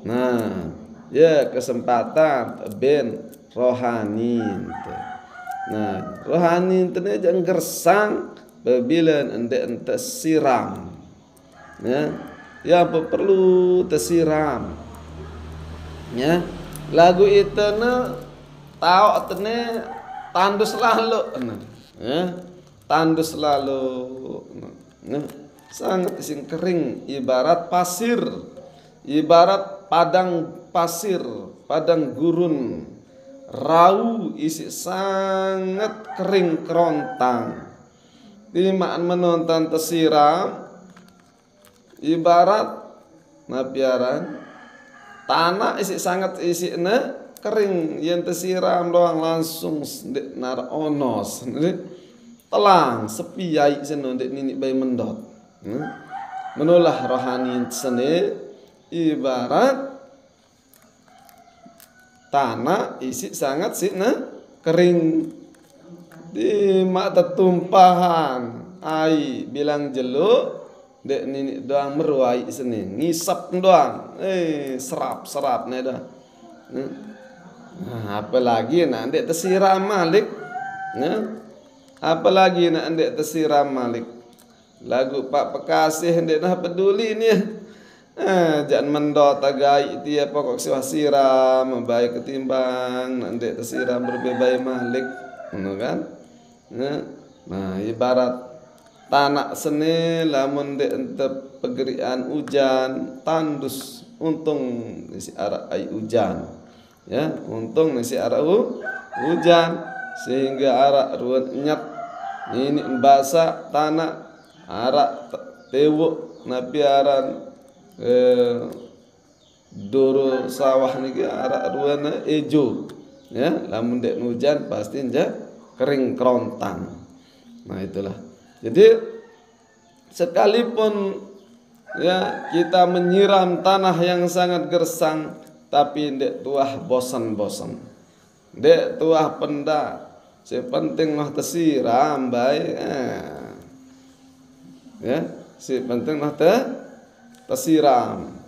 Nah, ya kesempatan ben rohani. Nah, rohani itu jangan gersang bila ente siram. Ya perlu tersiram. Ya, lagu itu tahu tene tandus lalu. Ya, tandus lalu. Nah, sangat sing kering ibarat pasir. Ibarat padang pasir, padang gurun, rau isi sangat kering kerontang. Timaan menonton tersiram, ibarat napiaran tanah isi sangat isi kering yang tersiram doang langsung nar onos, telang sepi yai seno dek nini bayi mendot. Menulah rohani seni ibarat tanah isi sangat kering di mata tumpahan ai bilang jeluk dek nini doang meruai seni ngisap doang serap dah. Nah, apalagi nak dek tersiram malik apalagi nak dek tersiram malik lagu Pak Pekasih dek dah peduli ni. Jangan mendot agai dia pokok siwah siram baik ketimbang nanti tersiram berbebay malik, kan? Nah, ibarat tanah seni lamun de ente pegerian hujan tandus untung nisi arah ai hujan, ya untung nisi arah hujan sehingga arah ruan nyat ini basah tanah arah tewuk napiaran doro sawah niki arah ruana ejo, ya lamun dek hujan pasti kering kerontang. Nah itulah. Jadi sekalipun ya kita menyiram tanah yang sangat gersang, tapi dek tuah bosan-bosan, dek tuah pendak, sepenting mah tersiram baik, ya si penting mah tersiram,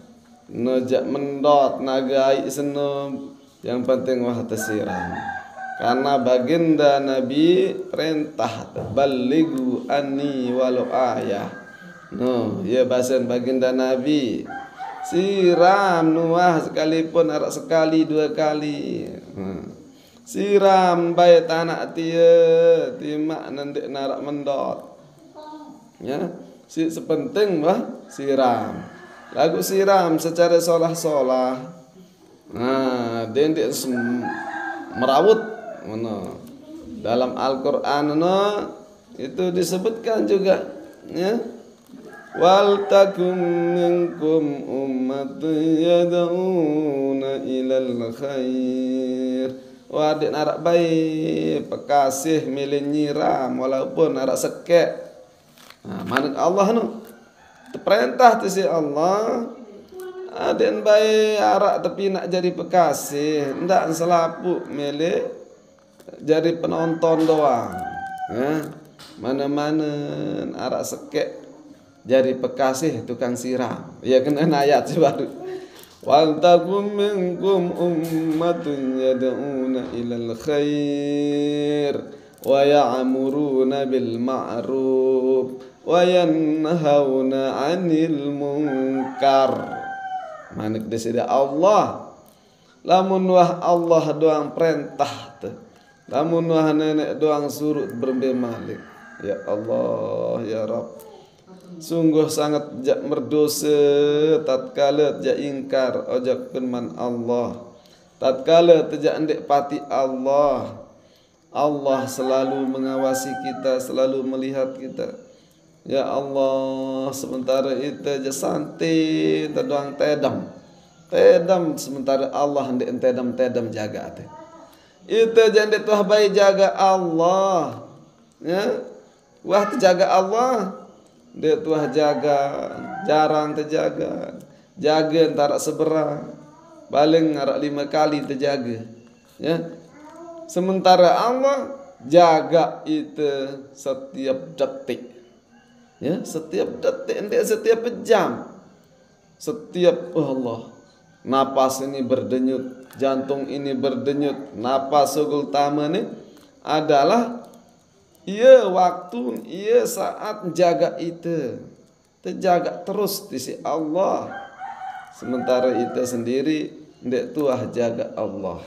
nejak mendot nagai senum, yang penting wah tersiram. Karena baginda Nabi perintah balighu anni walau ayah. No, ya bahasan baginda Nabi siram nuah sekalipun arak sekali dua kali. Siram baik tanah tia timak nanti narak mendot. Ya, sepenting wah siram. Lagu siram secara solah-solah. Nah, dendik merawut mana dalam Al-Qur'an itu disebutkan juga, ya. Wal takum minkum ummatun yad'una ilal khair. Wadik narak baik pekasih milih nyiram walaupun narak sekek. Nah, manut Allah perintah tu si Allah aden baik arak tapi nak jadi pekasih ndak selapuk milih jadi penonton doang, ya. Mana-mana arak sekek jadi pekasih tukang siram, ya kena ayat baru. Wal takum minkum ummatun yad'una ilal khair wa ya'muruna bil ma'ruf wa yanhauna 'anil munkar. Manik desida Allah. Lamun wah Allah doang perintah tu. Lamun wah nenek doang surut berembe malik. Ya Allah, ya Rabb. Sungguh sangat jak merdosa tatkala jak ingkar ojak firman Allah. Tatkala tejak ndek pati Allah. Allah selalu mengawasi kita, selalu melihat kita. Ya Allah, sementara itu je santai terdoang tedam. Tedam sementara Allah ndek tedam jaga teh. Itu jande tuah bayi jaga Allah, ya. Wah terjaga Allah, dia tuah jaga, jarang terjaga. Jaga antara seberang, paling ngarak 5 kali terjaga, ya. Sementara Allah jaga itu setiap detik, ya, setiap detik, setiap jam, setiap Allah. napas ini berdenyut, jantung ini berdenyut, napas sugul tama ini adalah ia waktu, ia saat jaga itu, terjaga terus di si Allah. Sementara itu sendiri ndek tuah jaga Allah.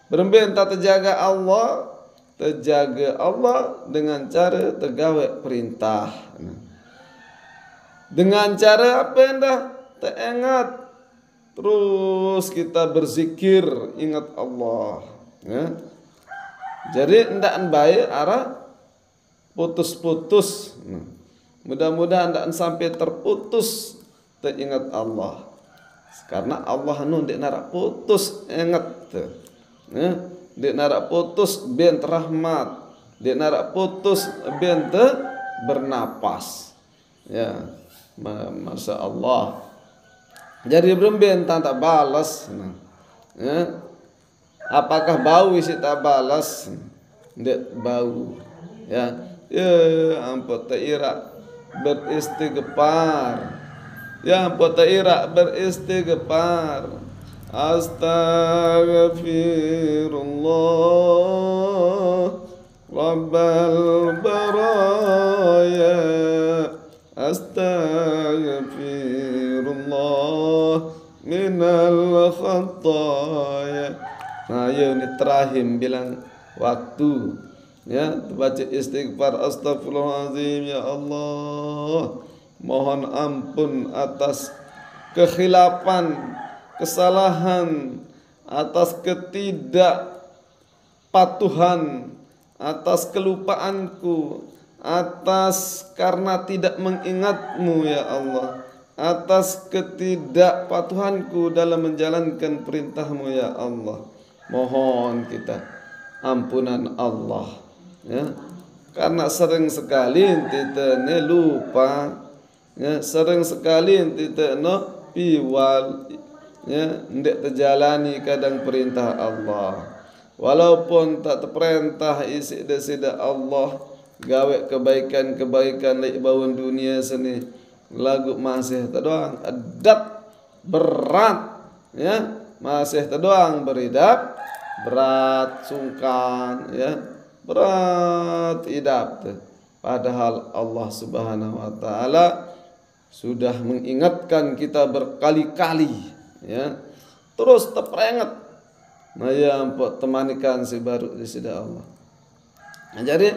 Beremben tak terjaga Allah, terjaga Allah dengan cara tergawe perintah. Dengan cara apa dah? Teringat. Terus kita berzikir, ingat Allah. Ya. Jadi ndak baik arah putus-putus. Mudah-mudahan ndak sampai terputus teringat Allah. Karena Allah nu ndak narak putus ingat. Ya. Ndak narak putus ben rahmat. Ndak narak putus ben bernapas. Ya. Masya Allah. Jadi beremben tak balas. Ya. Apakah bau isi tak balas? Tidak bau. Ya, ampun ta'irak beristighfar. Ya ampun ta'irak beristighfar. Astaghfirullah Rabbal baraya. Astaghfirullah minal khataya. Nah, ya ini terakhir bilang waktu. Ya, baca istighfar, astagfirullahaladzim, ya Allah. Mohon ampun atas kekhilapan, kesalahan, atas ketidakpatuhan, atas kelupaanku, atas karena tidak mengingatmu ya Allah, atas ketidakpatuhanku dalam menjalankan perintahmu ya Allah. Mohon kita ampunan Allah, ya, karena sering sekali kita ne lupa, ya, sering sekali kita no piwal, ya, ndak terjalani kadang perintah Allah. Walaupun tak terperintah isi desida Allah, gawe kebaikan-kebaikan lek bawon dunia seni lagu masih terdoang adat berat, ya, masih terdoang beridap berat sungkan, ya, berat idap. Padahal Allah Subhanahu wa taala sudah mengingatkan kita berkali-kali, ya, terus terperingat. Nah, ya ampun temanikan si baru di sida Allah. Nah, jadi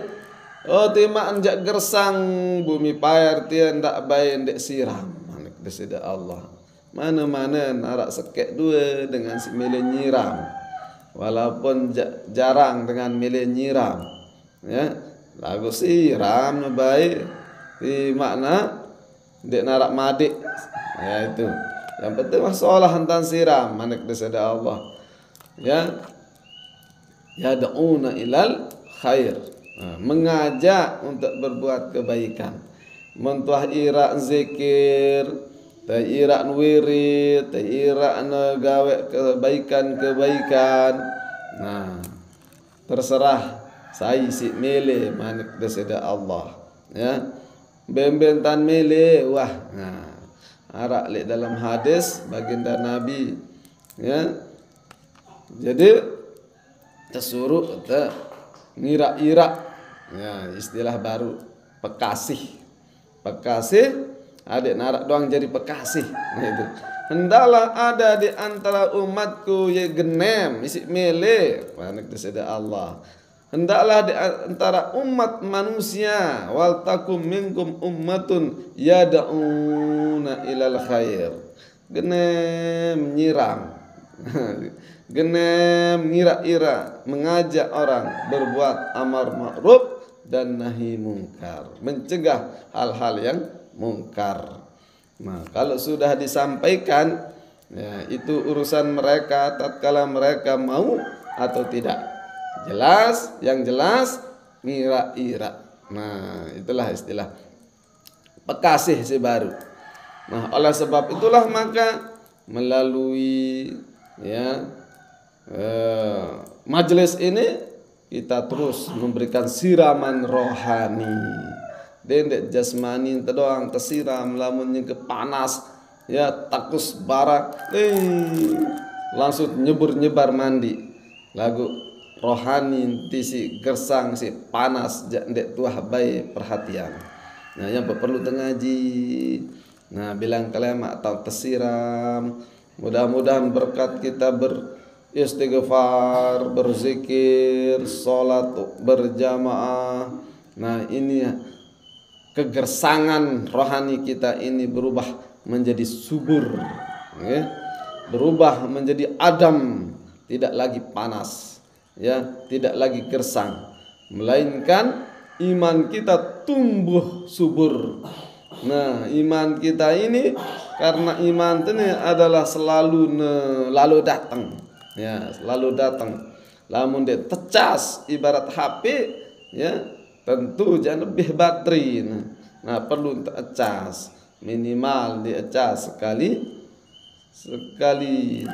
tima anjak gersang bumi payar tian ndak bae ndek siram manik di sida Allah. Mana-mana narak sekek dua dengan si milih nyiram. Walaupun jarang dengan milih nyiram, ya, lagu siram baik di makna dek narak madik, ya itu yang penting masalah hantan siram manik desada Allah, ya, yad'una ilal khair, mengajak untuk berbuat kebaikan, mentuah irak zikir, irak wirid, irak gawe kebaikan-kebaikan. Nah, terserah saya si milih manik deseda Allah, ya, bembentan milih wah. Nah, arak lek dalam hadis baginda Nabi, ya, jadi tersuruh ngirak-irak, ya, istilah baru pekasih adik narak doang jadi pekasih. Nah, itu hendaklah ada di antara umatku ya genem isi mele panik deseda Allah. Hendaklah di antara umat manusia wal takum minkum ummatun yad'una ilal khair. Genem nyiram. Genem ngira-ira mengajak orang berbuat amar ma'ruf dan nahi mungkar, mencegah hal-hal yang mungkar. Nah, kalau sudah disampaikan, ya, itu urusan mereka tatkala mereka mau atau tidak. Yang jelas ngira-ira. Nah, itulah istilah pekasih si baru. Nah, oleh sebab itulah maka melalui, ya, majelis ini kita terus memberikan siraman rohani. Dendek jasmani doang tersiram lamunnya ke panas ya takus bara, langsung nyebar mandi. Lagu rohani tisi gersang si panas ndek tuah bayi perhatian. Nah yang perlu tengaji. Nah bilang kalimat atau tersiram. Mudah-mudahan berkat kita beristighfar, berzikir, sholat berjamaah. Nah ini kegersangan rohani kita ini berubah menjadi subur, ya. Berubah menjadi adem, tidak lagi panas, ya, tidak lagi gersang, melainkan iman kita tumbuh subur. Nah iman kita ini karena iman ini adalah selalu lalu datang, ya, selalu datang. Lamun dia tecas ibarat HP, ya, tentu jangan lebih baterai. Nah perlu tecas, minimal diecas sekali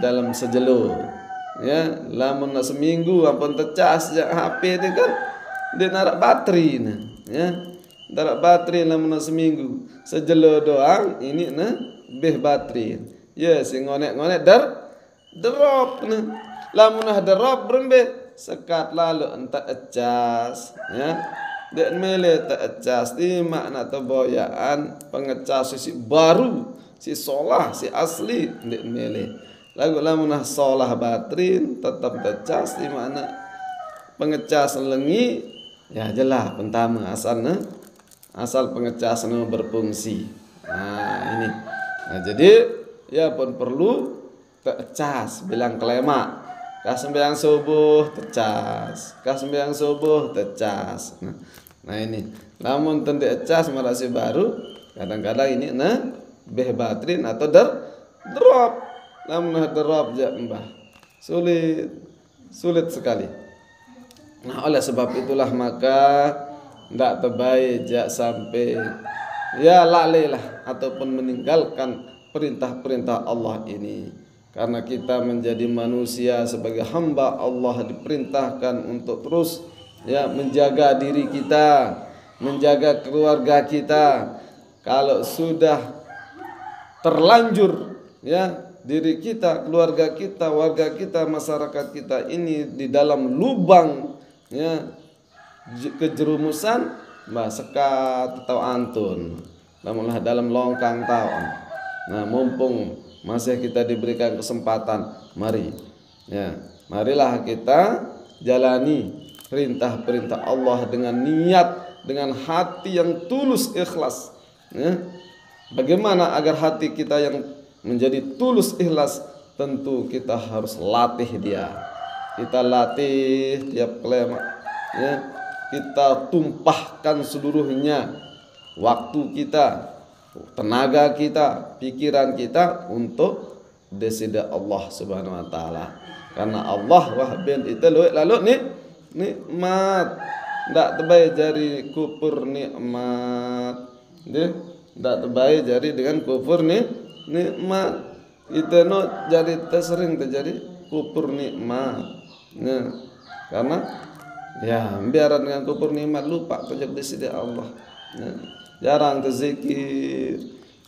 dalam sejelo, ya. Lamun seminggu ampun tecas HP itu kan dia narak baterai, ya. Narak baterai lamun seminggu sejelo doang ini beh baterai, ya, si ngonek drop lamun drop berembe sekat lalu entak ecas, ya. Dek mele tak ecas di makna teboyaan pengecas si baru, si solah, si asli dek mele. Lagu lamunah solah batrin tetap tecas di makna pengecas lengi, ya jelah pentama asal pengecas berfungsi. Nah ini, nah jadi ya pun perlu tecas bilang kelema. Kah sembahyang subuh tecas, kah sembahyang subuh tecas. Nah ini, namun tentu ecas masih baru, kadang-kadang ini beh batrin atau drop, namun drop mbah sulit sekali. Nah oleh sebab itulah maka ndak terbaik sampai ya lalailah ataupun meninggalkan perintah-perintah Allah ini. Karena kita menjadi manusia sebagai hamba Allah diperintahkan untuk terus, ya, menjaga diri kita, menjaga keluarga kita. Kalau sudah terlanjur, ya, diri kita, keluarga kita, warga kita, masyarakat kita ini di dalam lubang, ya, kejerumusan, sekat atau antun, namunlah dalam longkang tahun. Nah mumpung masih kita diberikan kesempatan, marilah kita jalani perintah-perintah Allah dengan niat, dengan hati yang tulus ikhlas, ya. Bagaimana agar hati kita yang menjadi tulus ikhlas? Tentu kita harus latih dia. Kita latih tiap kelema, ya. Kita tumpahkan seluruhnya waktu kita, tenaga kita, pikiran kita untuk desida Allah Subhanahu wa taala. Karena Allah wahben itu lalu nikmat. Ndak terbaik jari kufur nikmat. Ndak terbaik jari dengan kufur nikmat. Itu jadi tersering terjadi kufur nikmat. Nah, karena ya biaran dengan kufur nikmat lupa kerja desida Allah. Nah, jarang terzikir.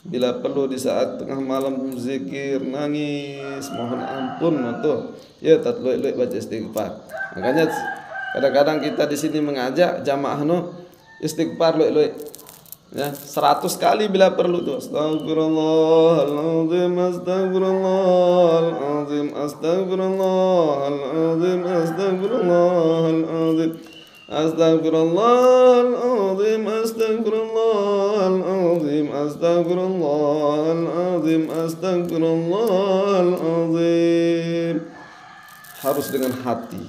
Bila perlu di saat tengah malam zikir, nangis, mohon ampun tuh. Ya tatluik baca istighfar. Makanya kadang-kadang kita di sini mengajak jamaah istighfar luik. Ya, 100 kali bila perlu tuh. Astagfirullahaladzim, astagfirullahaladzim, astagfirullahaladzim, astagfirullahaladzim. Astagfirullahaladzim, astagfirullahaladzim, astagfirullahaladzim, astagfirullahaladzim. Harus dengan hati.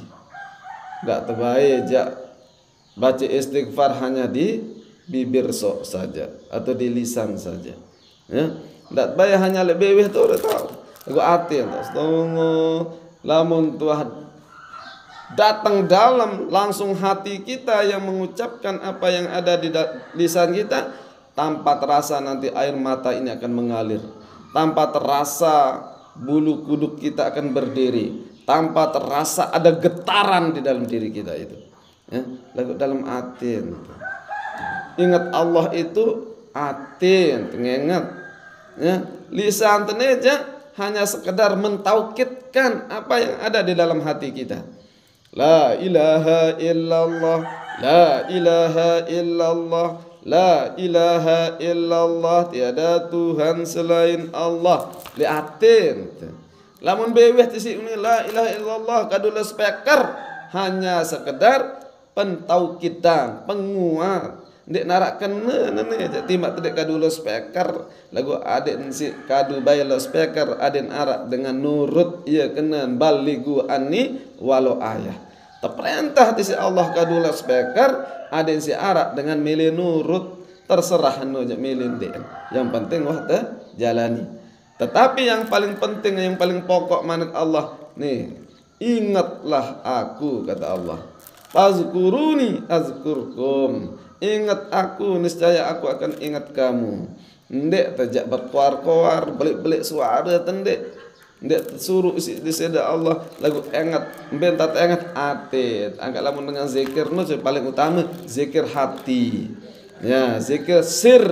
Enggak terbaik baca istighfar hanya di bibir sok saja atau di lisan saja. Ya, enggak terbaik hanya lebih tu udah tahu. Aku hati astagfirullah. Lamun Tuhan datang dalam langsung hati kita yang mengucapkan apa yang ada di lisan kita, tanpa terasa nanti air mata ini akan mengalir, tanpa terasa bulu kuduk kita akan berdiri, tanpa terasa ada getaran di dalam diri kita itu, ya, lagu dalam atin. Ingat Allah itu atin, ingat, ya, Lisan teneja hanya sekedar mentaukidkan apa yang ada di dalam hati kita. La ilaha illallah, la ilaha illallah, la ilaha illallah, tiada Tuhan selain Allah. Liatin. Lamun beweh tisi ini la ilaha illallah kadula speaker hanya sekedar pentaukidan, penguat. Dek narak kena nene timak tedek kadula speaker lagu aden si kadu bayar speaker aden arak dengan nurut ia kena baligu ani walau ayah. Terperintah tisi Allah kadula speaker aden si arak dengan milih nurut terserah anu milih dek. Yang penting wah jalani. Tetapi yang paling penting, yang paling pokok manat Allah nih, ingatlah aku kata Allah. Fazkuruni azkurkum. Ingat aku, niscaya aku akan ingat kamu. Ndek tajak berkuar-kuar, belik-belik suara tendek. Ndek suruh di seda Allah lagu ingat, bentat ingat atit. Angkat lamun dengan zikir no paling utama zikir hati. Ya, zikir sir.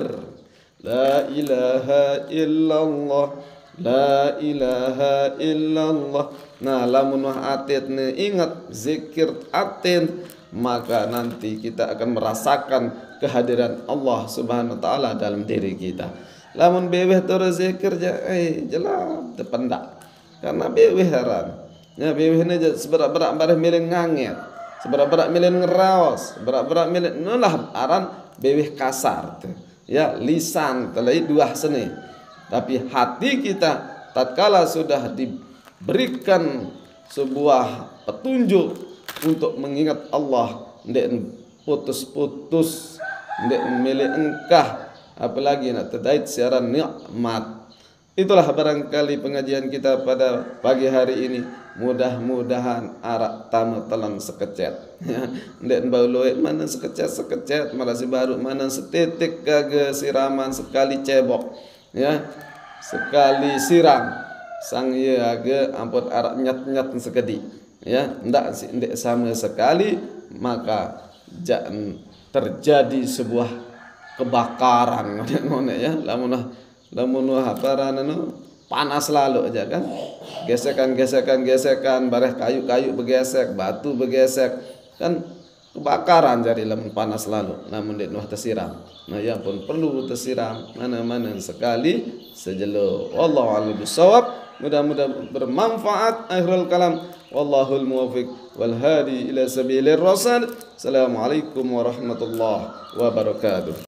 La ilaha illallah, la ilaha illallah. Nah, lamun atit ne ingat zikir atin, maka nanti kita akan merasakan kehadiran Allah Subhanahu wa taala dalam diri kita. Lamun beweh terus zikir jelas terpendak. Karena beweh haram. Ya beweh ne seberak-berak bareh milih nganget, seberak-berak milih ngeraos, seberak-berak milih nulah aran beweh kasar tu. Ya lisan telai dua seni. Tapi hati kita tatkala sudah diberikan sebuah petunjuk untuk mengingat Allah, ndek putus-putus, ndek milih engkah, apalagi nak terdait siaran nikmat. Itulah barangkali pengajian kita pada pagi hari ini. Mudah-mudahan arak tamu telan sekecet. Ndek bau loe mana sekecet malah si baru mana setitik kage siraman sekali cebok. Ya, sekali siram sang ia age ampun arak nyat-nyat sekedi. Ya, ndak sama sekali, maka jangan terjadi sebuah kebakaran ngono ya. Lamun apa panas lalu aja kan. Gesekan bareh kayu bergesek, batu bergesek kan kebakaran jadi lamun panas lalu. Namun dia tersiram. Nah, ya pun perlu tersiram mana-mana sekali sejelo. Wallahu a'lam bishawab. Mudah-mudahan bermanfaat akhirul kalam. Wallahul muwaffiq wal hadi ila sabilir rasyad. Assalamualaikum warahmatullahi wabarakatuh.